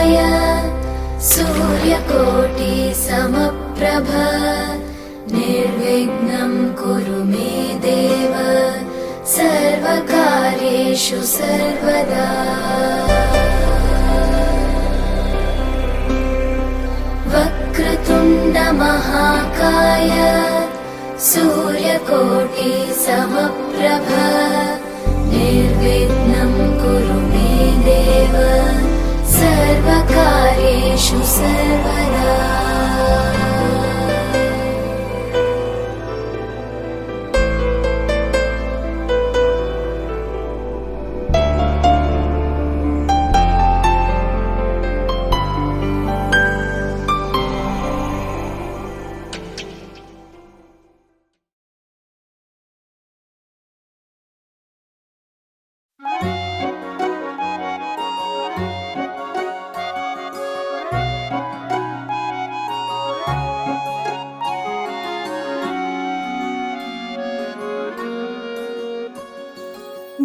महाकाय सूर्यकोटि समप्रभ निर्विघ्नं कुरु मे देव सर्वकार्येषु सर्वदा। वक्रतुण्ड महाकाय सूर्यकोटि समप्रभ निर्विघ्नं कुरु मे देव सर्वकार्येषु सर्वदा।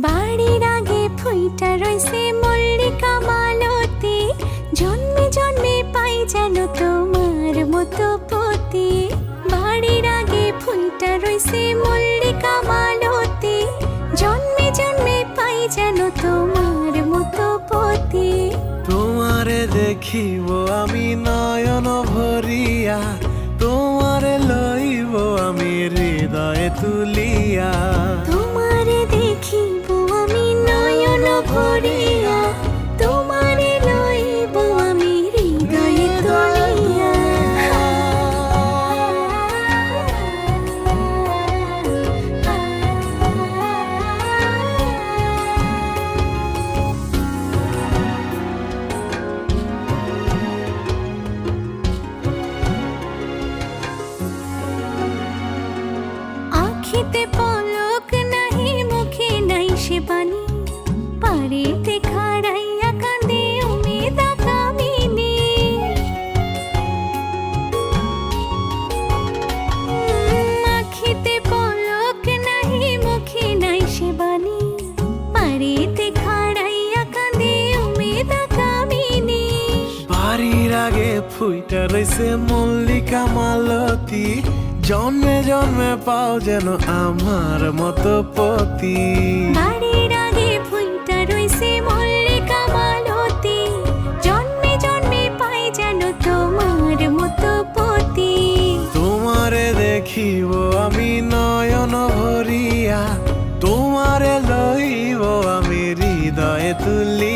বাড়ির আগে ফুইটা রইছে মল্লিকা মালতী, জন্মে জন্মে পাই যেন তোমার মতো পতি। বাড়ির আগে ফুইটা রইছে মল্লিকা মালতী, জন্মে জন্মে পাই যেন তোমার মতো পতি। তোমারে দেখিব আমি নয়ন ভরিয়া, তোমারে লইব আমি হৃদয়ে তুলিয়া। তোমারে দেখিব আমি নয়ন ভরিয়া, তোমারে লইব আমি হৃদয়ে তুলিয়া। আখিতে পলক নাহি, মুখে নাই সে বাণী, পারেতে খাড়াইয়া কাঁদে উমেদা কামিনী। আখিতে পলক নাহি, মুখে নাই সে বাণী, পারেতে খাড়াইয়া কাঁদে উমেদা কামিনী। বাড়ির আগে ফুইটা রইছে মল্লিকা মালতী, জন্মে জন্মে পাও যেন আমার মতো পতি। বাড়ির আগে ফুইটা রইছে মল্লিকা মালতী, জন্মে জন্মে পাই যেন তোমার মতো পতি। তোমারে দেখিব আমি নয়ন ভরিয়া, তোমারে লইব আমি হৃদয়ে তুলিয়া।